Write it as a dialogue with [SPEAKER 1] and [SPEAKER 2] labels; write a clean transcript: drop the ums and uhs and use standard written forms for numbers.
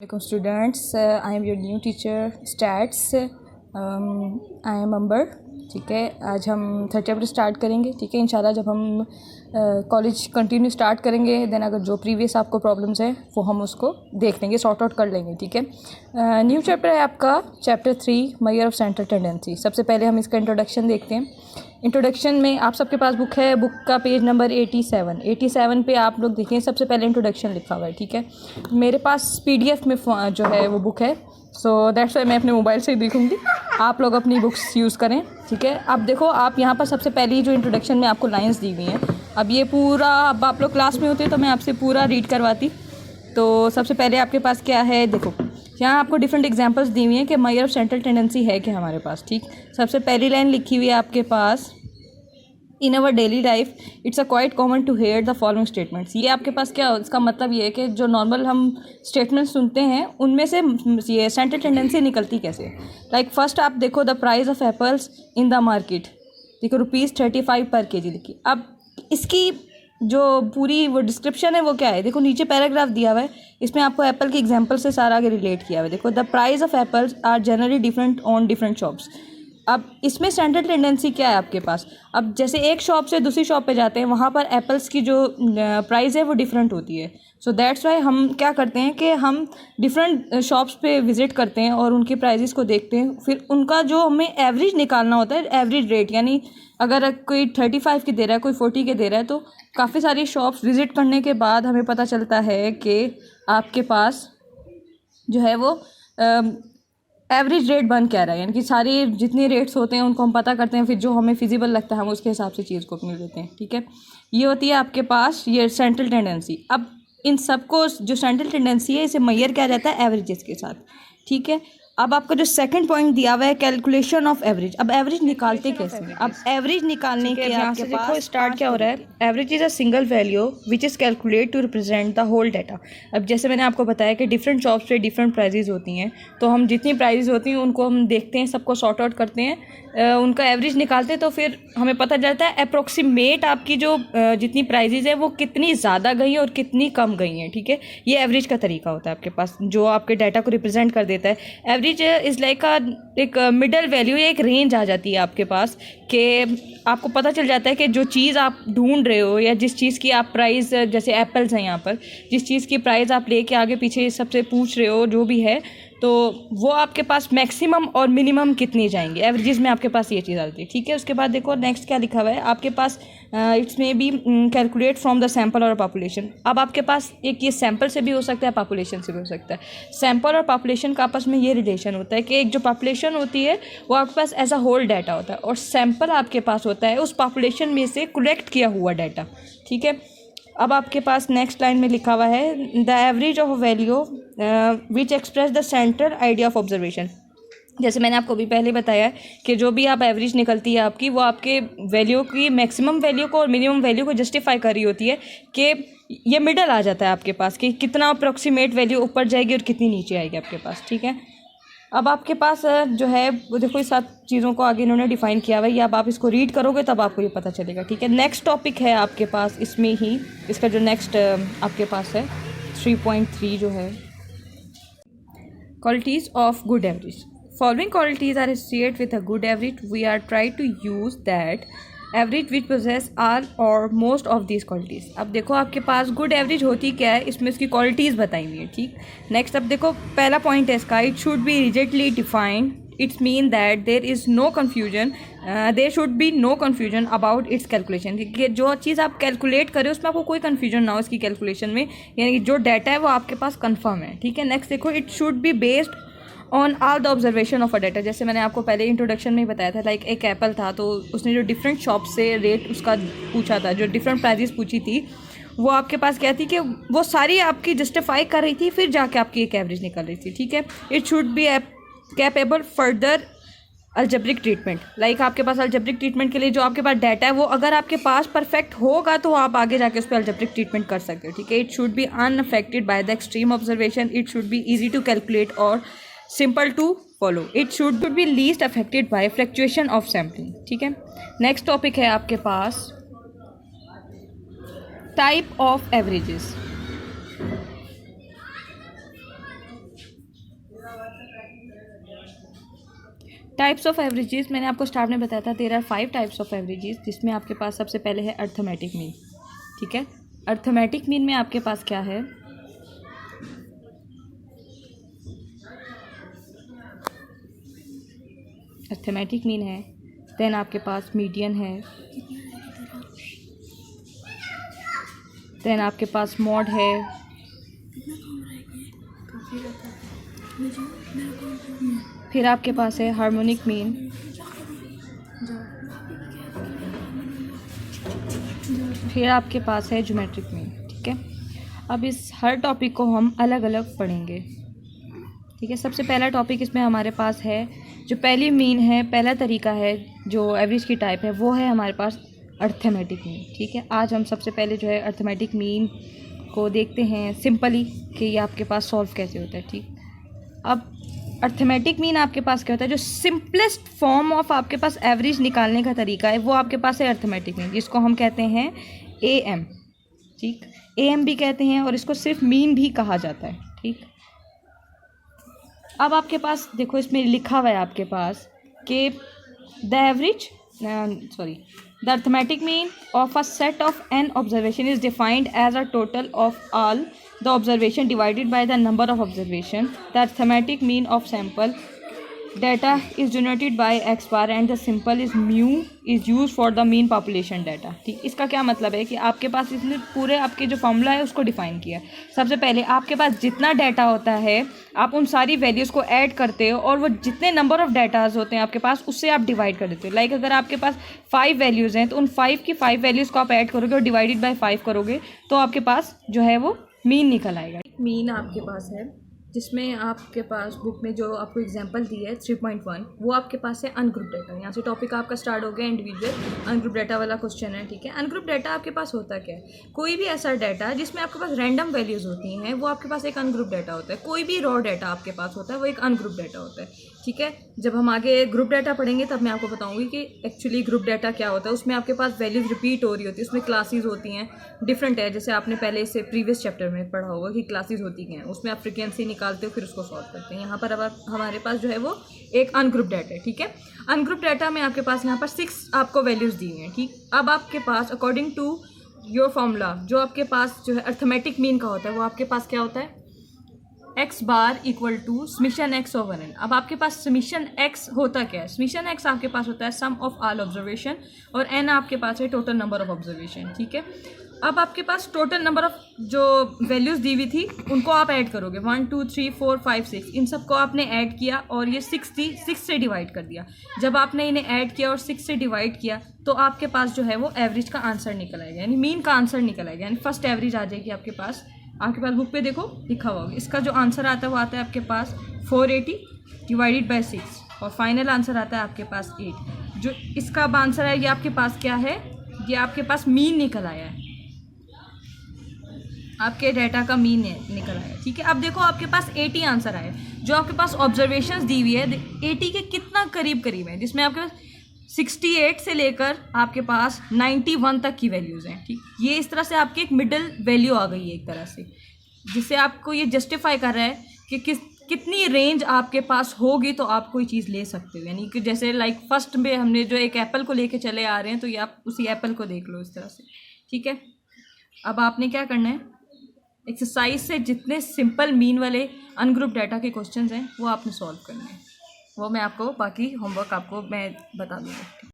[SPEAKER 1] Welcome students, I am your new teacher stats. I am अंबर. ठीक है, आज हम थर्ड चैप्टर स्टार्ट करेंगे. ठीक है, इंशाल्लाह जब हम कॉलेज कंटिन्यू स्टार्ट करेंगे देन अगर जो प्रीवियस आपको प्रॉब्लम्स है वो हम उसको देख लेंगे, सॉर्ट आउट कर लेंगे. ठीक है, न्यू चैप्टर है आपका chapter 3 measure of central tendency. सबसे पहले हम इसका इंट्रोडक्शन देखते हैं. इंट्रोडक्शन में आप सबके पास बुक है, बुक का पेज नंबर 87 पे आप लोग देखें. सबसे पहले इंट्रोडक्शन लिखा हुआ है. ठीक है, मेरे पास PDF में जो है वो बुक है, सो दैट्स वाई मैं अपने मोबाइल से ही देखूँगी. आप लोग अपनी बुक्स यूज़ करें. ठीक है, अब देखो आप यहाँ पर सबसे पहली जो इंट्रोडक्शन में आपको लाइंस दी हुई हैं, अब ये पूरा, अब आप लोग क्लास में होते तो मैं आपसे पूरा रीड करवाती. तो सबसे पहले आपके पास क्या है, देखो यहाँ आपको डिफरेंट एग्जांपल्स दी हुई हैं कि मेजर ऑफ सेंट्रल टेंडेंसी है कि हमारे पास. ठीक, सबसे पहली लाइन लिखी हुई है आपके पास, in our daily life it's a quite common to hear the following statements. ये आपके पास क्या, इसका मतलब ये है कि जो नॉर्मल हम स्टेटमेंट्स सुनते हैं उनमें से ये सेंट्रल टेंडेंसी निकलती कैसे. लाइक फर्स्ट आप देखो, the price of apples in the market, देखो ₹35 पर केजी लिखी. अब इसकी जो पूरी वो डिस्क्रिप्शन है वो क्या है, देखो नीचे पैराग्राफ दिया हुआ है, इसमें आपको एप्पल के एग्जांपल से सारा आगे रिलेट किया हुआ है. देखो, the price of apples are generally different on different shops. अब इसमें सेंट्रल टेंडेंसी क्या है आपके पास, अब जैसे एक शॉप से दूसरी शॉप पे जाते हैं वहाँ पर एप्पल्स की जो प्राइस है वो डिफरेंट होती है. सो दैट्स वाई हम क्या करते हैं कि हम डिफरेंट शॉप्स पे विज़िट करते हैं और उनके प्राइजेस को देखते हैं, फिर उनका जो हमें एवरेज निकालना होता है, एवरेज रेट, यानी अगर कोई 35 की दे रहा है, कोई 40 के दे रहा है, तो काफ़ी सारी शॉप्स विज़िट करने के बाद हमें पता चलता है कि आपके पास जो है वो एवरेज रेट बन क्या रहा है, यानी कि सारी जितने रेट्स होते हैं उनको हम पता करते हैं, फिर जो हमें फिजिबल लगता है हम उसके हिसाब से चीज़ को अपनी लेते हैं. ठीक है, ये होती है आपके पास ये सेंट्रल टेंडेंसी. अब इन सबको जो सेंट्रल टेंडेंसी है इसे मेजर किया जाता है एवरेजेस के साथ. ठीक है, अब आपका जो सेकंड पॉइंट दिया हुआ है, कैलकुलेशन ऑफ एवरेज. अब एवरेज निकालते कैसे हैं, अब एवरेज निकालने के आपके पास स्टार्ट क्या हो रहा है, average is a single value which is calculate to represent the whole data. अब जैसे मैंने आपको बताया कि डिफरेंट शॉप्स पे डिफरेंट प्राइजेज होती हैं, तो हम जितनी प्राइजेज होती हैं उनको हम देखते हैं, सबको सॉर्ट आउट करते हैं, उनका एवरेज निकालते हैं, तो फिर हमें पता चलता है अप्रोक्सीमेट आपकी जो जितनी प्राइजेज है वो कितनी ज़्यादा गई हैं और कितनी कम गई हैं. ठीक है, ये एवरेज का तरीका होता है आपके पास जो आपके डाटा को रिप्रेजेंट कर देता है. एवरेज इज़ लाइक एक मिडल वैल्यू या एक रेंज आ जाती है आपके पास कि आपको पता चल जाता है कि जो चीज़ आप ढूंढ रहे हो या जिस चीज़ की आप प्राइस, जैसे एप्पल्स हैं यहाँ पर, जिस चीज़ की प्राइस आप लेके आगे पीछे सबसे पूछ रहे हो जो भी है, तो वो आपके पास मैक्सिमम और मिनिमम कितनी जाएंगे, एवरेजेस में आपके पास ये चीज़ आती है. ठीक है, उसके बाद देखो नेक्स्ट क्या लिखा हुआ है आपके पास, it's may be calculate from the sample और पॉपुलेशन. अब आपके पास एक ये सैम्पल से भी हो सकता है, पॉपुलेशन से भी हो सकता है. सैम्पल और पॉपुलेशन का आपस में ये रिलेशन होता है कि एक जो पॉपुलेशन होती है वो आपके पास एज अ होल डाटा होता है और सैम्पल आपके पास होता है उस पॉपुलेशन में से कलेक्ट किया हुआ डाटा. ठीक है, अब आपके पास नेक्स्ट लाइन में लिखा हुआ है, the average of value which express the central idea of observation. जैसे मैंने आपको भी पहले बताया कि जो भी आप एवरेज निकलती है आपकी, वो आपके वैल्यू की मैक्सिमम वैल्यू को और मिनिमम वैल्यू को जस्टिफाई कर रही होती है कि ये मिडल आ जाता है आपके पास कि कितना अप्रोक्सीमेट वैल्यू ऊपर जाएगी और कितनी नीचे आएगी आपके पास. ठीक है, अब आपके पास जो है वो देखो इस 7 चीज़ों को आगे इन्होंने डिफ़ाइन किया हुआ है, या अब आप इसको रीड करोगे तब आपको ये पता चलेगा. ठीक है, नेक्स्ट टॉपिक है आपके पास इसमें ही, इसका जो नेक्स्ट आपके पास है 3.3 जो है, qualities of good average. Following qualities are associated with a good average. We are try to use that average which possess all or most of this qualities. अब देखो आपके पास गुड एवरेज होती क्या है, इसमें उसकी क्वालिटीज़ बताई हुई है. ठीक, नेक्स्ट अब देखो पहला पॉइंट है इसका, it should be rigidly defined. It's mean that there is no confusion, there should be no confusion about its calculation. कि जो चीज़ आप कैलकुलेट करें उसमें आपको कोई कन्फ्यूजन ना हो इसकी कैलकुलेशन में, यानी कि जो डाटा है वो आपके पास कन्फर्म है. ठीक है, नेक्स्ट देखो, it should be based on all the observation of a data. जैसे मैंने आपको पहले इंट्रोडक्शन में ही बताया था, लाइक एक एप्पल था तो उसने जो डिफरेंट शॉप से रेट उसका पूछा था, जो डिफरेंट प्राइजेस पूछी थी, वो आपके पास क्या थी कि वो सारी आपकी जस्टिफाई कर रही थी, फिर जाके आपकी एक एवरेज निकल रही थी. ठीक है, it should be capable further algebraic treatment. Like आपके पास अल्जेब्रिक ट्रीटमेंट के लिए जो आपके पास डाटा है वो अगर आपके पास परफेक्ट होगा तो आप आगे जाके उस पर अल्जेब्रिक ट्रीटमेंट कर सकते हो. ठीक है, it should be unaffected by the extreme observation. It should be easy to calculate और simple to follow. It should be least affected by fluctuation of sampling. ठीक है, नेक्स्ट टॉपिक है आपके पास type of averages. Types of averages मैंने आपको start में बताया था, there are 5 types of averages, जिसमें आपके पास सबसे पहले है अर्थमेटिक मीन। ठीक है, अर्थमेटिक मीन में आपके पास क्या है, अर्थमेटिक मीन है, देन आपके पास मीडियन है, देन आपके पास मॉड है, फिर आपके पास है हार्मोनिक मीन, फिर आपके पास है ज्योमेट्रिक मीन। ठीक है, अब इस हर टॉपिक को हम अलग अलग पढ़ेंगे। ठीक है, सबसे पहला टॉपिक इसमें हमारे पास है, जो पहली मीन है, पहला तरीका है जो एवरेज की टाइप है, वो है हमारे पास अर्थमेटिक मीन। ठीक है, आज हम सबसे पहले जो है अर्थमेटिक मीन को देखते हैं सिंपली कि ये आपके पास सॉल्व कैसे होता है। ठीक, अब अर्थमेटिक मीन आपके पास क्या होता है, जो सिंपलेस्ट फॉर्म ऑफ आपके पास एवरेज निकालने का तरीका है वो आपके पास है अर्थमेटिक मीन, जिसको हम कहते हैं AM। ठीक, AM भी कहते हैं और इसको सिर्फ मीन भी कहा जाता है। ठीक, अब आपके पास देखो इसमें लिखा हुआ है आपके पास कि the arithmetic mean of a set of n observation is defined as a total of all the observation divided by the number of observation. The arithmetic mean of sample data is denoted by x bar and the symbol is mu is used for the mean population data। ठीक, इसका क्या मतलब है कि आपके पास इसने पूरे आपके जो फॉर्मूला है उसको डिफाइन किया। सबसे पहले आपके पास जितना डाटा होता है आप उन सारी वैल्यूज़ को ऐड करते हो और वो जितने नंबर ऑफ डाटाज होते हैं आपके पास उससे आप डिवाइड कर देते हो। लाइक अगर आपके पास 5 वैल्यूज़ हैं तो उन 5 की 5 वैल्यूज़ को आप ऐड करोगे और डिवाइडेड बाई 5 करोगे तो आपके पास जो है वो मीन निकल आएगा। मीन आपके पास है जिसमें आपके पास बुक में जो आपको एग्जांपल दी है 3.1 वो आपके पास है अनग्रुप डाटा। यहाँ से टॉपिक आपका स्टार्ट हो गया इंडिविजुअल अनग्रुप डाटा वाला क्वेश्चन है। ठीक है, अनग्रुप डाटा आपके पास होता क्या है, कोई भी ऐसा डाटा जिसमें आपके पास रैंडम वैल्यूज़ होती हैं वो आपके पास एक अनग्रुप डाटा होता है। कोई भी रॉ डाटा आपके पास होता है वो एक अनग्रुप डाटा होता है। ठीक है, जब हम आगे ग्रुप डाटा पढ़ेंगे तब मैं आपको बताऊंगी कि एक्चुअली ग्रुप डाटा क्या होता है। उसमें आपके पास वैल्यूज़ रिपीट हो रही होती है, उसमें क्लासेस होती हैं, डिफरेंट है। जैसे आपने पहले से प्रीवियस चैप्टर में पढ़ा होगा कि क्लासेस होती हैं, उसमें आप फ्रीक्वेंसी निकालते हो फिर उसको सॉल्व करते हैं। यहाँ पर अब हमारे पास जो है वो एक अनग्रुप डाटा है। ठीक है, अनग्रुप डाटा में आपके पास यहाँ पर 6 आपको वैल्यूज़ दी हैं। ठीक, अब आपके पास अकॉर्डिंग टू योर फॉर्मूला जो आपके पास जो है अर्थमेटिक मीन का होता है वो आपके पास क्या होता है, x bar equal to summation x over n। अब आपके पास समीशन x होता क्या है, समीशन x आपके पास होता है सम ऑफ ऑल ऑब्जर्वेशन और n आपके पास है टोटल नंबर ऑफ ऑब्जर्वेशन। ठीक है, अब आपके पास टोटल नंबर ऑफ जो वैल्यूज़ दी हुई थी उनको आप ऐड करोगे, 1 2 3 4 5 6, इन सबको आपने ऐड किया और ये 6 थी, 6 से डिवाइड कर दिया। जब आपने इन्हें ऐड किया और 6 से डिवाइड किया तो आपके पास जो है वो एवरेज का आंसर निकल आएगा, यानी मीन का आंसर निकल आएगा, यानी फर्स्ट एवरेज आ जाएगी आपके पास। बुक पे देखो लिखा हुआ होगा, इसका जो आंसर आता है वो आता है आपके पास 480 डिवाइडेड बाई 6 और फाइनल आंसर आता है आपके पास 8। जो इसका अब आंसर है ये आपके पास क्या है, ये आपके पास मीन निकल आया है, आपके डाटा का मीन निकल आया। ठीक है, अब देखो आपके पास 80 आंसर आए, जो आपके पास ऑब्जर्वेशंस दी हुई है 80 के कितना करीब करीब है, जिसमें आपके पास 68 से लेकर आपके पास 91 तक की वैल्यूज़ हैं। ठीक, ये इस तरह से आपकी एक मिडिल वैल्यू आ गई है एक तरह से, जिससे आपको ये जस्टिफाई कर रहा है कि कितनी रेंज आपके पास होगी तो आप कोई चीज़ ले सकते हो। यानी कि जैसे लाइक फर्स्ट में हमने जो एक एप्पल को लेके चले आ रहे हैं तो ये आप उसी एप्पल को देख लो इस तरह से। ठीक है, अब आपने क्या करना है, एक्सरसाइज से जितने सिंपल मीन वाले अनग्रुप डाटा के क्वेश्चंस हैं वो आपने सॉल्व करने हैं, वो मैं आपको बाकी होमवर्क आपको मैं बता दूँगा।